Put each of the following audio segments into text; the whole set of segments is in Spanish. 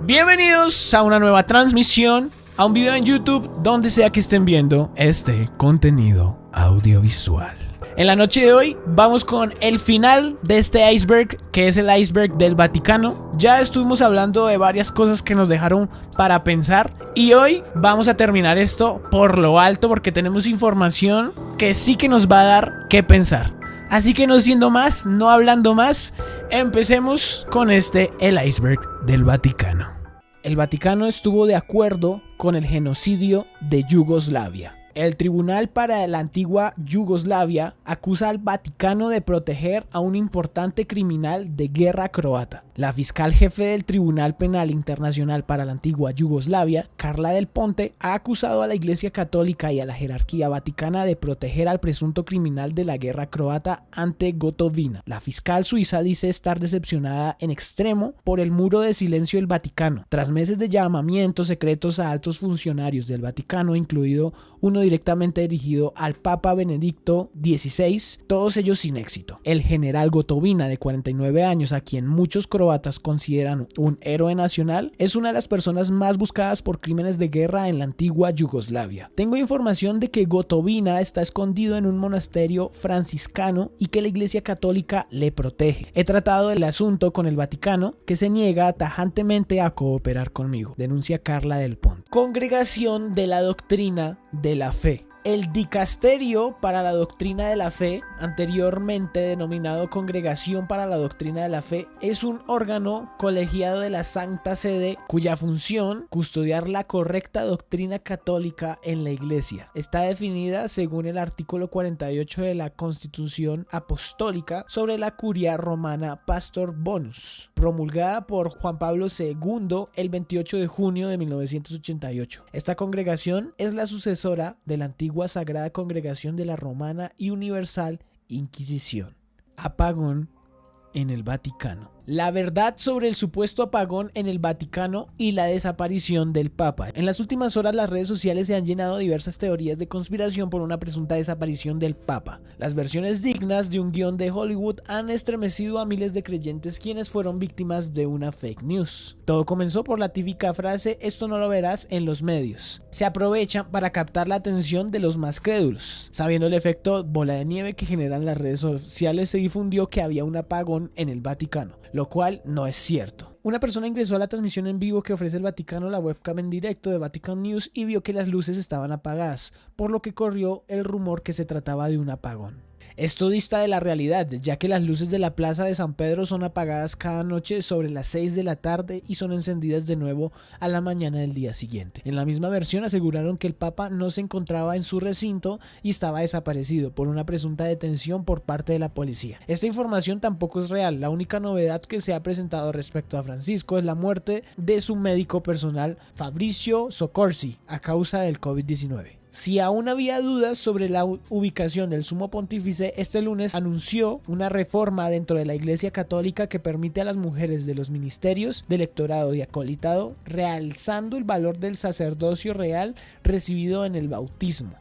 Bienvenidos a una nueva transmisión, a un video en YouTube, donde sea que estén viendo este contenido audiovisual. En la noche de hoy vamos con el final de este iceberg, que es el iceberg del Vaticano. Ya estuvimos hablando de varias cosas que nos dejaron para pensar y hoy vamos a terminar esto por lo alto porque tenemos información que sí que nos va a dar que pensar. Así que no siendo más, no hablando más, empecemos con el iceberg del Vaticano. El Vaticano estuvo de acuerdo con el genocidio de Yugoslavia. El Tribunal para la Antigua Yugoslavia acusa al Vaticano de proteger a un importante criminal de guerra croata. La fiscal jefe del Tribunal Penal Internacional para la Antigua Yugoslavia, Carla Del Ponte, ha acusado a la Iglesia Católica y a la jerarquía vaticana de proteger al presunto criminal de la guerra croata Ante Gotovina. La fiscal suiza dice estar decepcionada en extremo por el muro de silencio del Vaticano, tras meses de llamamientos secretos a altos funcionarios del Vaticano, incluido uno directamente dirigido al Papa Benedicto XVI, todos ellos sin éxito. El general Gotovina, de 49 años, a quien muchos croatas consideran un héroe nacional, es una de las personas más buscadas por crímenes de guerra en la antigua Yugoslavia. Tengo información de que Gotovina está escondido en un monasterio franciscano y que la Iglesia Católica le protege. He tratado el asunto con el Vaticano, que se niega tajantemente a cooperar conmigo, denuncia Carla Del Ponte. Congregación de la Doctrina de la Fe. El Dicasterio para la Doctrina de la Fe, anteriormente denominado Congregación para la Doctrina de la Fe, es un órgano colegiado de la Santa Sede cuya función custodiar la correcta doctrina católica en la Iglesia. Está definida según el artículo 48 de la Constitución Apostólica sobre la Curia Romana Pastor Bonus, promulgada por Juan Pablo II el 28 de junio de 1988. Esta congregación es la sucesora de la antigua Sagrada Congregación de la Romana y Universal Inquisición. Apagón en el Vaticano. La verdad sobre el supuesto apagón en el Vaticano y la desaparición del Papa. En las últimas horas las redes sociales se han llenado de diversas teorías de conspiración por una presunta desaparición del Papa. Las versiones dignas de un guión de Hollywood han estremecido a miles de creyentes quienes fueron víctimas de una fake news. Todo comenzó por la típica frase "esto no lo verás en los medios". Se aprovechan para captar la atención de los más crédulos. Sabiendo el efecto bola de nieve que generan las redes sociales, se difundió que había un apagón en el Vaticano, lo cual no es cierto. Una persona ingresó a la transmisión en vivo que ofrece el Vaticano, la webcam en directo de Vatican News, y vio que las luces estaban apagadas, por lo que corrió el rumor que se trataba de un apagón. Esto dista de la realidad, ya que las luces de la Plaza de San Pedro son apagadas cada noche sobre las 6 de la tarde y son encendidas de nuevo a la mañana del día siguiente. En la misma versión aseguraron que el Papa no se encontraba en su recinto y estaba desaparecido por una presunta detención por parte de la policía. Esta información tampoco es real. La única novedad que se ha presentado respecto a Francisco es la muerte de su médico personal, Fabrizio Soccorsi, a causa del COVID-19. Si aún había dudas sobre la ubicación del sumo pontífice, este lunes anunció una reforma dentro de la Iglesia Católica que permite a las mujeres de los ministerios de lectorado y acolitado, realzando el valor del sacerdocio real recibido en el bautismo.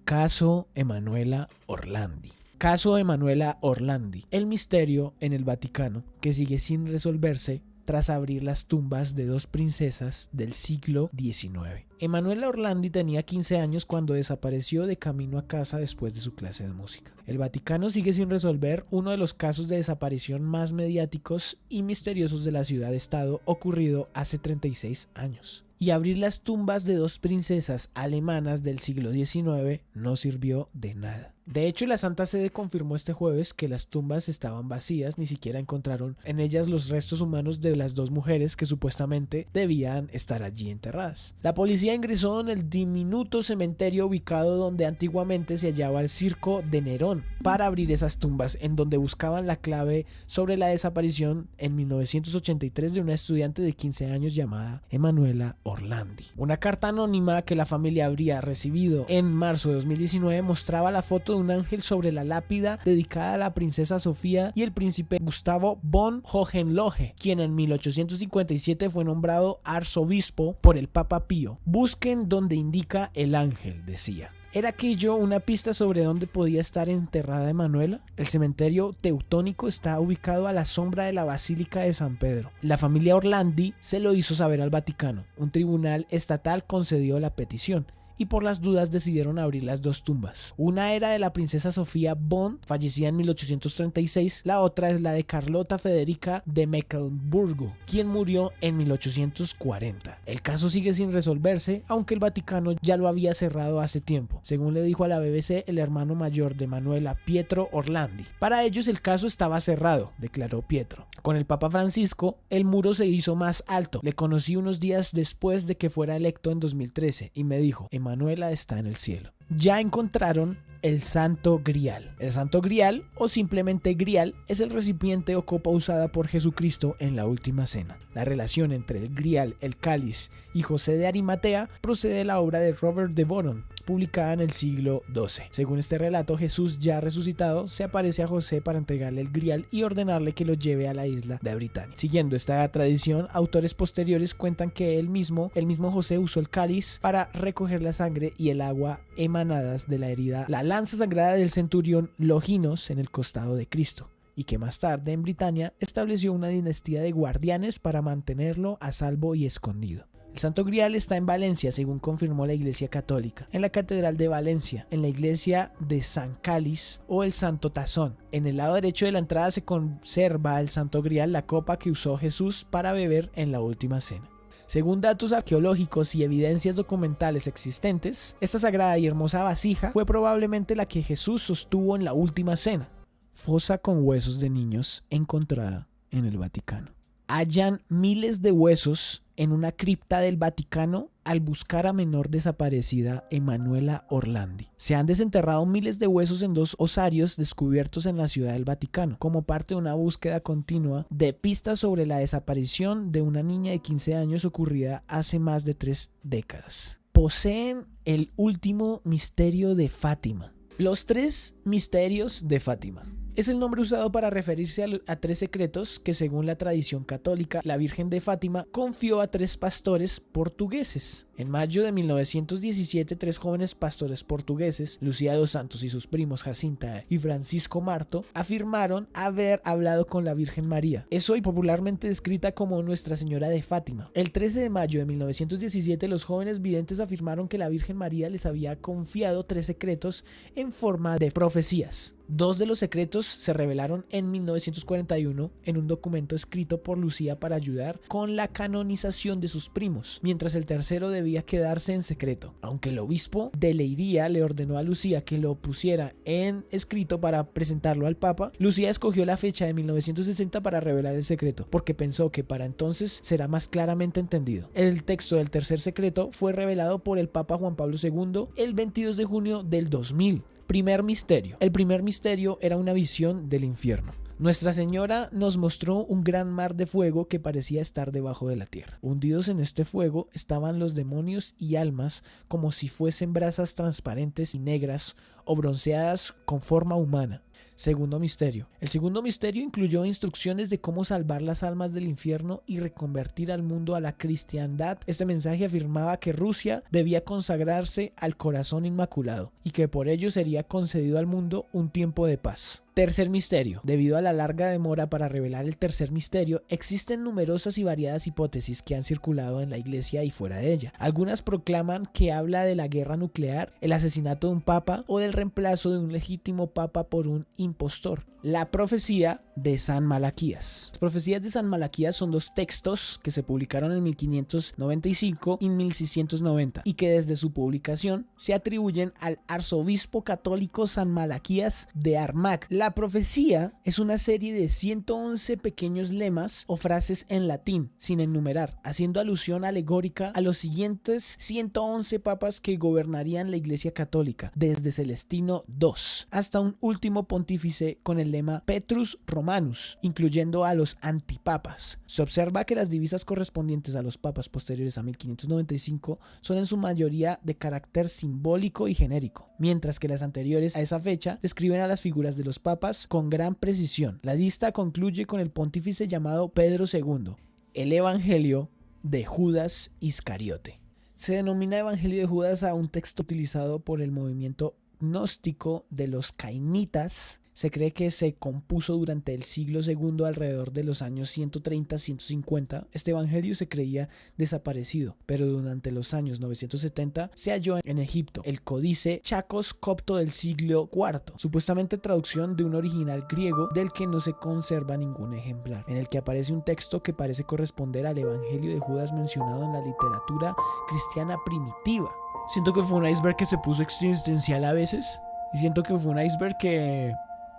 Caso Emanuela Orlandi. Caso Emanuela Orlandi. El misterio en el Vaticano que sigue sin resolverse tras abrir las tumbas de dos princesas del siglo XIX. Emanuela Orlandi tenía 15 años cuando desapareció de camino a casa después de su clase de música. El Vaticano sigue sin resolver uno de los casos de desaparición más mediáticos y misteriosos de la ciudad-estado, ocurrido hace 36 años. Y abrir las tumbas de dos princesas alemanas del siglo XIX no sirvió de nada. De hecho, la Santa Sede confirmó este jueves que las tumbas estaban vacías, ni siquiera encontraron en ellas los restos humanos de las dos mujeres que supuestamente debían estar allí enterradas. La policía ingresó en el diminuto cementerio ubicado donde antiguamente se hallaba el circo de Nerón para abrir esas tumbas, en donde buscaban la clave sobre la desaparición en 1983 de una estudiante de 15 años llamada Emanuela Orlandi. Una carta anónima que la familia habría recibido en marzo de 2019 mostraba la foto de un ángel sobre la lápida dedicada a la princesa Sofía y el príncipe Gustavo von Hohenlohe, quien en 1857 fue nombrado arzobispo por el Papa Pío. Busquen donde indica el ángel, decía. ¿Era aquello una pista sobre dónde podía estar enterrada Emanuela? El cementerio teutónico está ubicado a la sombra de la Basílica de San Pedro. La familia Orlandi se lo hizo saber al Vaticano. Un tribunal estatal concedió la petición y por las dudas decidieron abrir las dos tumbas. Una era de la princesa Sofía Bonn, fallecida en 1836, la otra es la de Carlota Federica de Mecklemburgo, quien murió en 1840. El caso sigue sin resolverse, aunque el Vaticano ya lo había cerrado hace tiempo, según le dijo a la BBC el hermano mayor de Manuela, Pietro Orlandi. Para ellos el caso estaba cerrado, declaró Pietro. Con el Papa Francisco, el muro se hizo más alto. Le conocí unos días después de que fuera electo en 2013 y me dijo: Emanuela está en el cielo. Ya encontraron el Santo Grial. El Santo Grial, o simplemente Grial, es el recipiente o copa usada por Jesucristo en la última cena. La relación entre el Grial, el cáliz y José de Arimatea procede de la obra de Robert de Boron, publicada en el siglo XII. Según este relato, Jesús, ya resucitado, se aparece a José para entregarle el Grial y ordenarle que lo lleve a la isla de Britania. Siguiendo esta tradición, autores posteriores cuentan que el mismo José usó el cáliz para recoger la sangre y el agua emanadas de la herida, la lanza sagrada del centurión Longinos en el costado de Cristo, y que más tarde en Britania estableció una dinastía de guardianes para mantenerlo a salvo y escondido. El Santo Grial está en Valencia, según confirmó la Iglesia Católica, en la Catedral de Valencia, en la iglesia de San Cáliz o el Santo Tazón. En el lado derecho de la entrada se conserva el Santo Grial, la copa que usó Jesús para beber en la última cena. Según datos arqueológicos y evidencias documentales existentes, esta sagrada y hermosa vasija fue probablemente la que Jesús sostuvo en la última cena. Fosa con huesos de niños encontrada en el Vaticano. Hallan miles de huesos en una cripta del Vaticano al buscar a menor desaparecida Emanuela Orlandi. Se han desenterrado miles de huesos en 2 osarios descubiertos en la ciudad del Vaticano, como parte de una búsqueda continua de pistas sobre la desaparición de una niña de 15 años ocurrida hace más de 3 décadas. Poseen el último misterio de Fátima. Los 3 misterios de Fátima es el nombre usado para referirse a 3 secretos que, según la tradición católica, la Virgen de Fátima confió a 3 pastores portugueses. En mayo de 1917, 3 jóvenes pastores portugueses, Lucía dos Santos y sus primos Jacinta y Francisco Marto, afirmaron haber hablado con la Virgen María. Es hoy popularmente descrita como Nuestra Señora de Fátima. El 13 de mayo de 1917, los jóvenes videntes afirmaron que la Virgen María les había confiado 3 secretos en forma de profecías. 2 de los secretos se revelaron en 1941 en un documento escrito por Lucía para ayudar con la canonización de sus primos, mientras el tercero debía quedarse en secreto. Aunque el obispo de Leiria le ordenó a Lucía que lo pusiera en escrito para presentarlo al Papa, Lucía escogió la fecha de 1960 para revelar el secreto, porque pensó que para entonces será más claramente entendido. El texto del tercer secreto fue revelado por el Papa Juan Pablo II el 22 de junio del 2000. Primer misterio. El primer misterio era una visión del infierno. Nuestra Señora nos mostró un gran mar de fuego que parecía estar debajo de la tierra. Hundidos en este fuego estaban los demonios y almas como si fuesen brasas transparentes y negras o bronceadas con forma humana. Segundo misterio. El segundo misterio incluyó instrucciones de cómo salvar las almas del infierno y reconvertir al mundo a la cristiandad. Este mensaje afirmaba que Rusia debía consagrarse al corazón inmaculado y que por ello sería concedido al mundo un tiempo de paz. Tercer misterio. Debido a la larga demora para revelar el tercer misterio, existen numerosas y variadas hipótesis que han circulado en la iglesia y fuera de ella. Algunas proclaman que habla de la guerra nuclear, el asesinato de un papa o del reemplazo de un legítimo papa por un impostor. La profecía de San Malaquías. Las profecías de San Malaquías son 2 textos que se publicaron en 1595 y 1690 y que desde su publicación se atribuyen al arzobispo católico San Malaquías de Armagh. La profecía es una serie de 111 pequeños lemas o frases en latín, sin enumerar, haciendo alusión alegórica a los siguientes 111 papas que gobernarían la Iglesia Católica, desde Celestino II hasta un último pontífice con el lema Petrus Romanus, incluyendo a los antipapas. Se observa que las divisas correspondientes a los papas posteriores a 1595 son en su mayoría de carácter simbólico y genérico, mientras que las anteriores a esa fecha describen a las figuras de los papas con gran precisión. La lista concluye con el pontífice llamado Pedro II, el Evangelio de Judas Iscariote. Se denomina Evangelio de Judas a un texto utilizado por el movimiento gnóstico de los cainitas. Se cree que se compuso durante el siglo II alrededor de los años 130-150. Este evangelio se creía desaparecido, pero durante los años 970 se halló en Egipto el Códice Chacos Copto del siglo IV, supuestamente traducción de un original griego del que no se conserva ningún ejemplar, en el que aparece un texto que parece corresponder al evangelio de Judas mencionado en la literatura cristiana primitiva. Siento que fue un iceberg que se puso existencial a veces, y siento que fue un iceberg que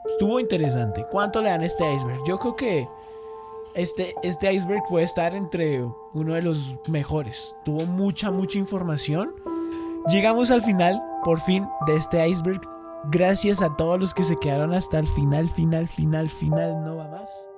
estuvo interesante. ¿Cuánto le dan a este iceberg? Yo creo que este iceberg puede estar entre uno de los mejores. Tuvo mucha información. Llegamos al final, por fin, de este iceberg. Gracias a todos los que se quedaron hasta el final. No va más.